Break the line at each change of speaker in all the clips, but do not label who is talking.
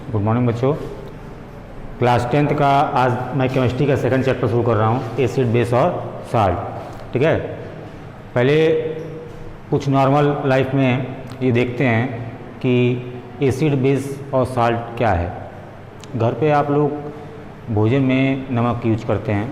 Good morning बच्चों। Class 10th का आज मैं केमिस्ट्री का सेकंड चैप्टर शुरू कर रहा हूँ, एसिड बेस और साल्ट। ठीक है, पहले कुछ नॉर्मल लाइफ में ये देखते हैं कि एसिड बेस और साल्ट क्या है। घर पे आप लोग भोजन में नमक यूज करते हैं,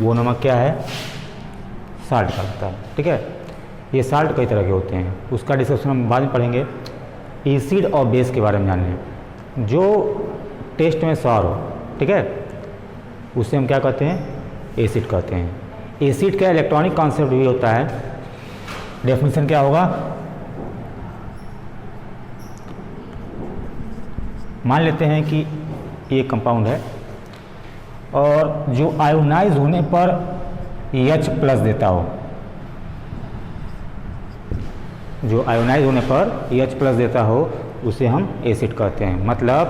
वो नमक क्या है? साल्ट का होता है। ठीक है, ये साल्ट कई तरह के होते हैं, उसका डिस्कशन हम बाद में पढ़ेंगे। एसिड और बेस के बारे में जानेंगे। जो टेस्ट में सॉर हो, ठीक है, उसे हम क्या कहते हैं? एसिड कहते हैं। एसिड का इलेक्ट्रॉनिक कॉन्सेप्ट भी होता है। डेफिनेशन क्या होगा? मान लेते हैं कि ये कंपाउंड है और जो आयोनाइज होने पर H प्लस देता हो, जो आयोनाइज होने पर H प्लस देता हो, उसे हम एसिड कहते हैं। मतलब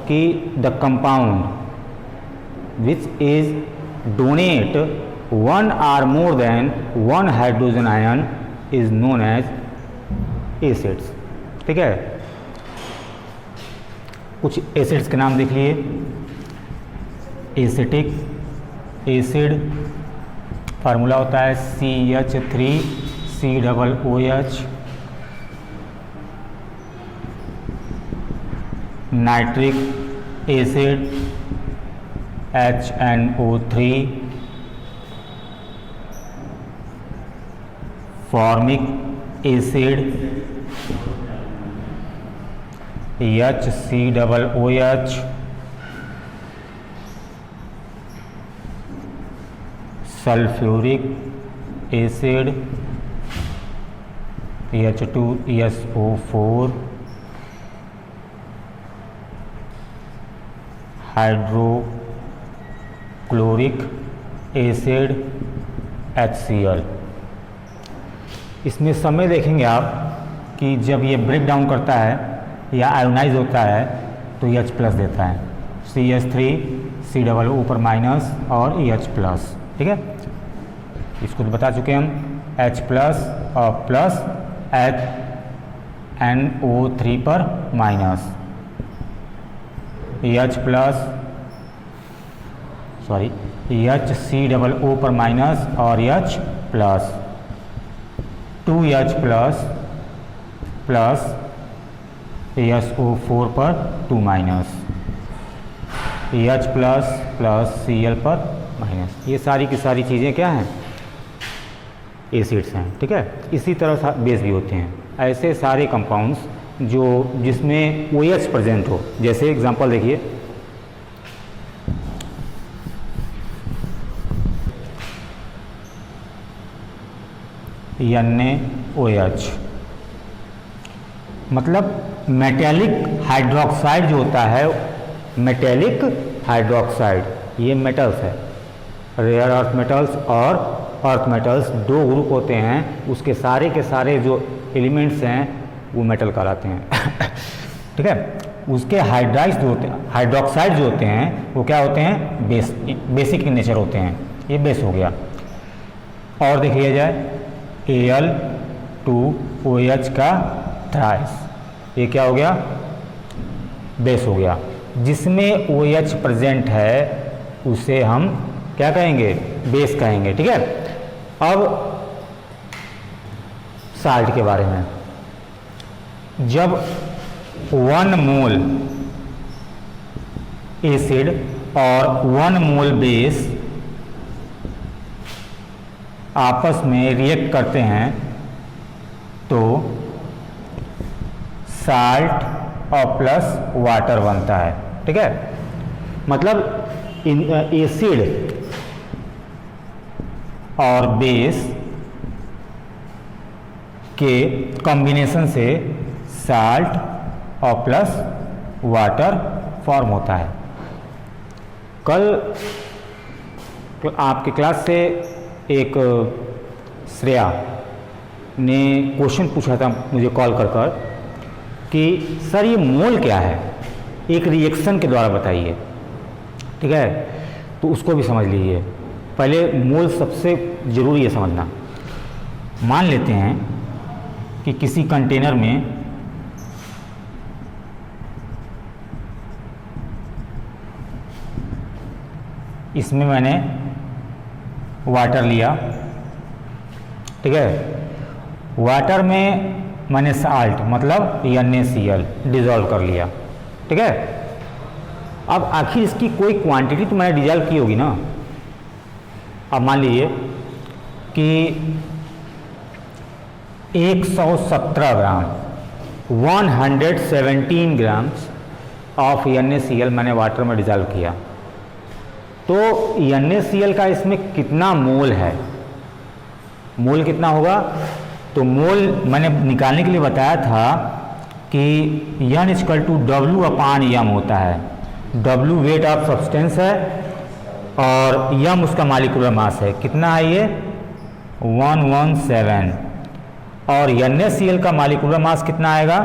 कि the compound which is donate one or more than one hydrogen ion is known as acids. ठीक है, कुछ एसिड्स के नाम देख लिए। एसिटिक एसिड फार्मूला होता है CH3COOH। Nitric acid HNO3। Formic acid HCOOH। Sulphuric acid H2SO4। Hydrochloric acid HCl। इसमें समय देखेंगे आप कि जब ये ब्रेक डाउन करता है या आयोनाइज होता है तो H प्लस देता है। CH3COO ऊपर माइनस और H प्लस। ठीक है, इसको तो बता चुके हम। H प्लस और प्लस NO3 पर माइनस, H प्लस HCOO पर माइनस और H plus, 2H plus plus SO4 पर 2 minus, H plus plus Cl पर माइनस। ये सारी की सारी चीज़ें क्या हैं? एसिड्स हैं। ठीक है, इसी तरह बेस भी होते हैं। ऐसे सारे कंपाउंड्स जो जिसमें OH प्रेजेंट हो, जैसे एग्जांपल देखिए, NaOH। मतलब मेटेलिक हाइड्रोक्साइड जो होता है, मेटेलिक हाइड्रोक्साइड, ये मेटल्स है। रेयर अर्थ मेटल्स और अर्थ मेटल्स दो ग्रुप होते हैं, उसके सारे के सारे जो एलिमेंट्स हैं वो मेटल कहलाते हैं। ठीक है, उसके हाइड्राइड्स जो होते हैं, हाइड्रोक्साइड जो होते हैं, वो क्या होते हैं? बेसिक इन नेचर होते हैं। ये बेस हो गया। और देख लिया जाए Al2OH का थ्राइस, ये क्या हो गया? बेस हो गया। जिसमें OH प्रेजेंट है उसे हम क्या कहेंगे? बेस कहेंगे। ठीक है, अब साल्ट के बारे में। जब 1 मोल एसिड और 1 मोल बेस आपस में रिएक्ट करते हैं तो साल्ट और प्लस वाटर बनता है। ठीक है, मतलब एसिड और बेस के कॉम्बिनेशन से साल्ट और प्लस वाटर फॉर्म होता है। कल आपकी क्लास से एक श्रेया ने क्वेश्चन पूछा था मुझे कॉल कर कि सर ये मोल क्या है, एक रिएक्शन के द्वारा बताइए। ठीक है, तो उसको भी समझ लीजिए। पहले मोल सबसे ज़रूरी है समझना। मान लेते हैं कि किसी कंटेनर में इसमें मैंने वाटर लिया, ठीक है, वाटर में मैंने साल्ट मतलब NaCl डिज़ोल्व कर लिया, ठीक है। अब आखिर इसकी कोई क्वांटिटी तो मैंने डिज़ोल्व की होगी ना। अब मान लीजिए कि 117 ग्राम 117 ग्राम्स ऑफ NaCl मैंने वाटर में डिज़ोल्व किया, तो NaCl का इसमें कितना मोल है, मोल कितना होगा? तो मोल मैंने निकालने के लिए बताया था कि N = W/m होता है। W वेट ऑफ सब्सटेंस है और m उसका मॉलिक्यूलर मास है। कितना है ये? 117। और NaCl का मॉलिक्यूलर मास कितना आएगा?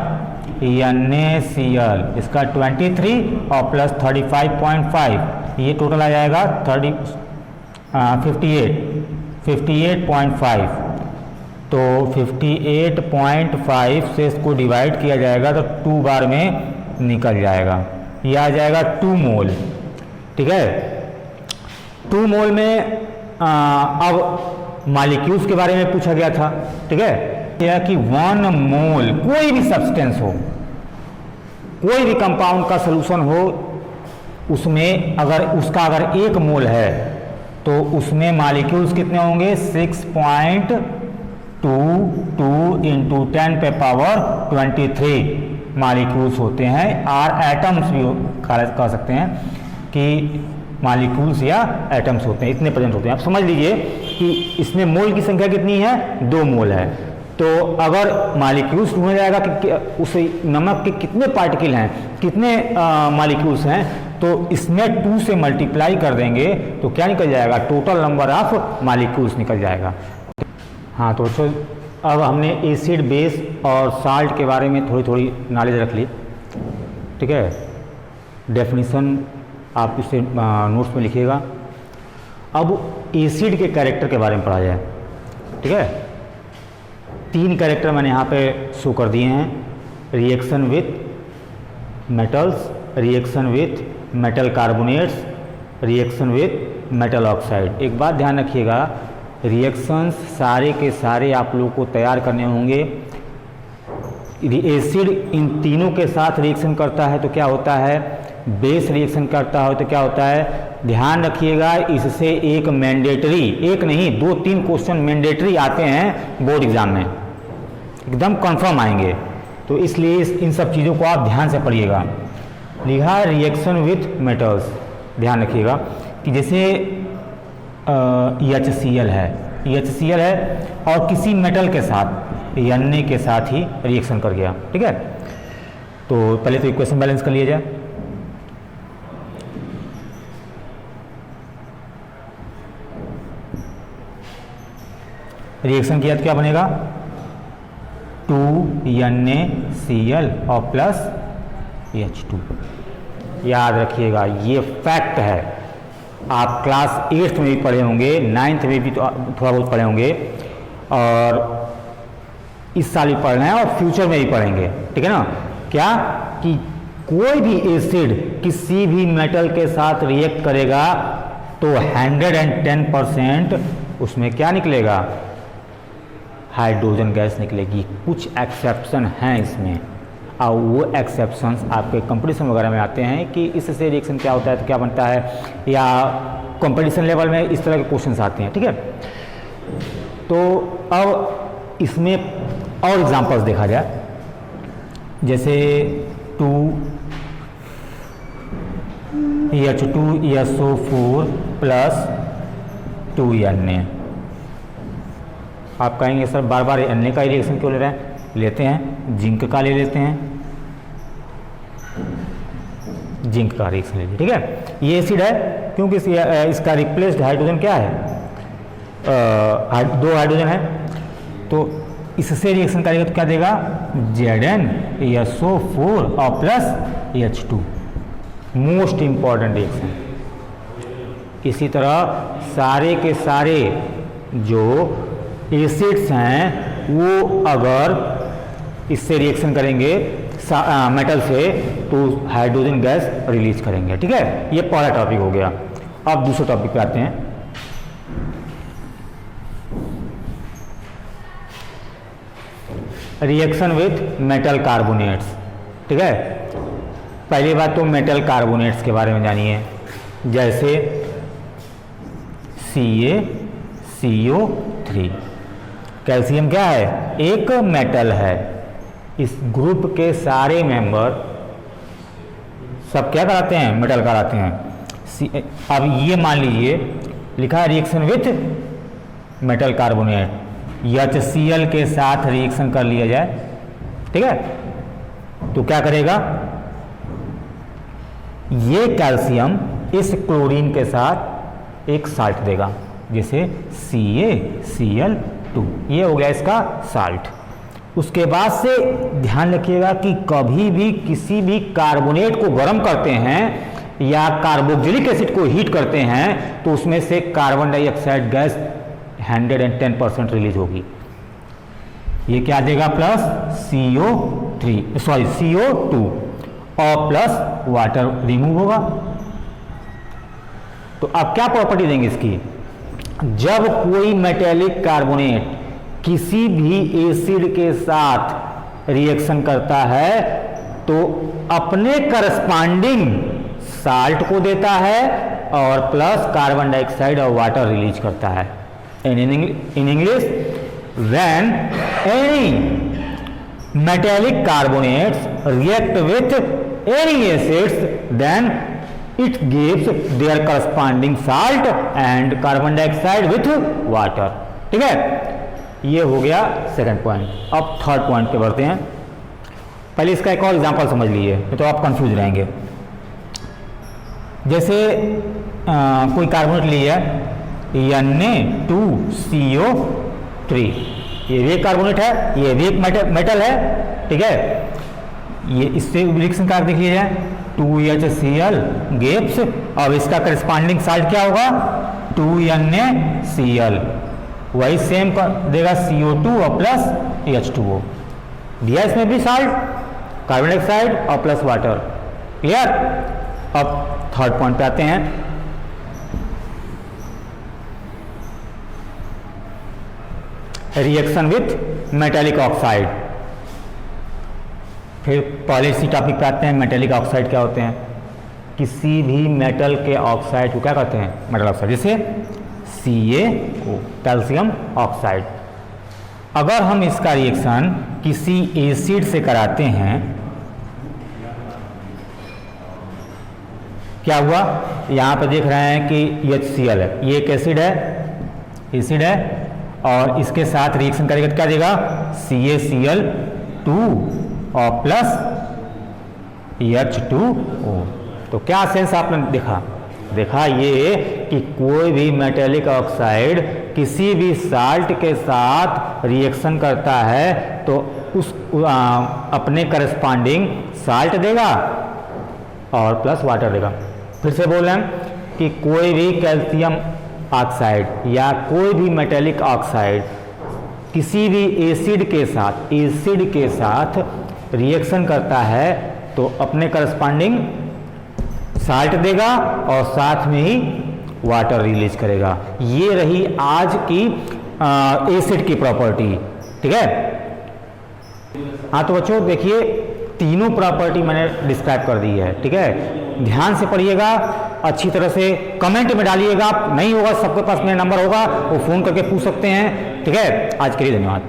NaCl इसका 23 और प्लस 35.5, ये टोटल आ जाएगा 58.5। तो 58.5 से इसको डिवाइड किया जाएगा तो 2 बार में निकल जाएगा, ये आ जाएगा 2 मोल, ठीक है। 2 मोल में अब मॉलिक्यूल्स के बारे में पूछा गया था, ठीक है, यह कि 1 मोल कोई भी सब्सटेंस हो, कोई भी कंपाउंड का सॉल्यूशन हो, उसमें अगर 1 मोल है तो उसमें मॉलिक्यूल्स कितने होंगे? 6.22 × 10⁻23 मॉलिक्यूल्स होते हैं। और एटम्स भी कह सकते हैं कि मॉलिक्यूल्स या एटम्स होते हैं, इतने प्रेजेंट होते हैं। आप समझ लीजिए कि इसमें मोल की संख्या कितनी है? 2 मोल है। तो अगर मॉलिक्यूल्स ढूंढा जाएगा कि उस नमक के कितने पार्टिकल हैं, कितने मॉलिक्यूल्स हैं, तो इसमें 2 से मल्टीप्लाई कर देंगे तो क्या निकल जाएगा? टोटल नंबर ऑफ मॉलिक्यूल्स निकल जाएगा। हाँ, तो अब हमने एसिड, बेस और साल्ट के बारे में थोड़ी नॉलेज रख ली, ठीक है। डेफिनेशन आप इसे नोट्स में लिखिएगा। अब एसिड के कैरेक्टर के बारे में पढ़ा जाए, ठीक है। 3 कैरेक्टर मैंने यहाँ पे शो कर दिए हैं: reaction with metals, reaction with metal carbonates, reaction with metal oxide. एक बात ध्यान रखिएगा, रिएक्शंस सारे के सारे आप लोगों को तैयार करने होंगे। एसिड इन तीनों के साथ रिएक्शन करता है तो क्या होता है? बेस रिएक्शन करता है तो क्या होता है? ध्यान रखिएगा, इससे एक मैंडेटरी, एक नहीं 2-3 क्वेश्चन मैंडेटरी आते हैं बोर्ड एग्जाम में, एकदम कंफर्म आएंगे। तो इसलिए इन सब चीज़ों को आप ध्यान से पढ़िएगा। लिखा है रिएक्शन विथ मेटल्स, ध्यान रखिएगा कि जैसे HCl है और किसी मेटल के साथ Na के साथ ही रिएक्शन कर गया, ठीक है। तो पहले तो इक्वेशन बैलेंस कर लिया जाए। रिएक्शन किया तो क्या बनेगा? 2NaCl और प्लस H2। याद रखिएगा, ये फैक्ट है। आप क्लास 8th में भी पढ़े होंगे, 9th में भी तो थोड़ा बहुत पढ़े होंगे, और इस साल भी पढ़ रहे हैं और फ्यूचर में भी पढ़ेंगे, ठीक है ना। क्या कि कोई भी एसिड किसी भी मेटल के साथ रिएक्ट करेगा तो 110% उसमें क्या निकलेगा? हाइड्रोजन गैस निकलेगी। कुछ एक्सेप्शन हैं इसमें, और वो एक्सेप्शंस आपके कंपटीशन वगैरह में आते हैं कि इससे रिएक्शन क्या होता है तो क्या बनता है, या कंपटीशन लेवल में इस तरह के क्वेश्चंस आते हैं, ठीक है। तो अब इसमें और एग्जांपल्स देखा जाए, जैसे 2H2SO4 प्लस 2Na। आप कहेंगे सर बार बार Na का रिएक्शन क्यों ले रहे हैं? लेते हैं, जिंक का ले लेते हैं, जिंक का रिएक्शन ले लीजिए, ठीक है। ये एसिड है क्योंकि इसका रिप्लेस्ड हाइड्रोजन क्या है? 2 हाइड्रोजन है, तो इससे रिएक्शन करेगा तो क्या देगा? ZnSO4 और plus H2, most important reaction. इसी तरह सारे के सारे जो एसिड्स हैं वो अगर इससे रिएक्शन करेंगे मेटल से तो हाइड्रोजन गैस रिलीज करेंगे, ठीक है। ये पहला टॉपिक हो गया। अब दूसरे टॉपिक पे आते हैं। Reaction with metal carbonates. ठीक है, पहली बात तो मेटल कार्बोनेट्स के बारे में जानिए, जैसे CaCO3। कैल्शियम क्या है? एक मेटल है। इस ग्रुप के सारे मेंबर सब क्या कराते हैं? मेटल कराते हैं। अब ये मान लीजिए लिखा है reaction with metal carbonate, HCl के साथ रिएक्शन कर लिया जाए, ठीक है, तो क्या करेगा? ये कैल्शियम इस क्लोरीन के साथ एक साल्ट देगा, जैसे CaCl2, ये हो गया इसका साल्ट। उसके बाद से ध्यान रखिएगा कि कभी भी किसी भी कार्बोनेट को गर्म करते हैं या कार्बोक्सिलिक एसिड को हीट करते हैं तो उसमें से कार्बन डाइऑक्साइड गैस 110% रिलीज होगी। ये क्या देगा? प्लस CO2 और प्लस वाटर रिमूव होगा। तो अब क्या प्रॉपर्टी देंगे इसकी? जब कोई मेटेलिक कार्बोनेट किसी भी एसिड के साथ रिएक्शन करता है तो अपने करस्पॉन्डिंग साल्ट को देता है और प्लस कार्बन डाइऑक्साइड और वाटर रिलीज करता है। In English, when any metallic carbonates react with any acids then it gives their corresponding salt and carbon dioxide with water. ठीक है, ये हो गया सेकंड पॉइंट। अब थर्ड पॉइंट पे बढ़ते हैं। पहले इसका एक और एग्जांपल समझ लीजिए, तो आप कंफ्यूज रहेंगे। जैसे कोई कार्बोनेट लिया Na2CO3, ये भी एक कार्बोनेट है, ये भी एक मेटल है, ठीक है। ये इससे रिएक्शन कार देख लीजिए, 2HCl गिव्स, अब इसका करस्पॉन्डिंग साल्ट क्या होगा? 2NaCl, वही सेम देगा CO2 और प्लस H2O। दिया इसमें भी साल्ट, कार्बन डाइऑक्साइड और प्लस वाटर। क्लियर? अब थर्ड पॉइंट पे आते हैं। Reaction with metallic oxide. फिर पहले इसी टॉपिक पे आते हैं, मेटेलिक ऑक्साइड क्या होते हैं? किसी भी मेटल के ऑक्साइड को क्या कहते हैं? Metal oxide. जैसे CaO, कैल्शियम ऑक्साइड। अगर हम इसका रिएक्शन किसी एसिड से कराते हैं, क्या हुआ? यहाँ पे देख रहे हैं कि HCl है, ये एक एसिड है, और इसके साथ रिएक्शन करेगा तो क्या देगा? CaCl2 और प्लस H2O। तो क्या सेंस आपने देखा ये कि कोई भी मेटेलिक ऑक्साइड किसी भी साल्ट के साथ रिएक्शन करता है तो उस अपने करस्पॉन्डिंग साल्ट देगा और प्लस वाटर देगा। फिर से बोल रहे हैं कि कोई भी कैल्शियम ऑक्साइड या कोई भी मेटेलिक ऑक्साइड किसी भी एसिड के साथ रिएक्शन करता है तो अपने करस्पॉन्डिंग साल्ट देगा और साथ में ही वाटर रिलीज करेगा। ये रही आज की एसिड की प्रॉपर्टी। ठीक है, हाँ तो बच्चों देखिए तीनों प्रॉपर्टी मैंने डिस्क्राइब कर दी है। ठीक है, ध्यान से पढ़िएगा, अच्छी तरह से कमेंट में डालिएगा। नहीं होगा, सबके पास मेरा नंबर होगा, वो फ़ोन करके पूछ सकते हैं। ठीक है, आज के लिए धन्यवाद।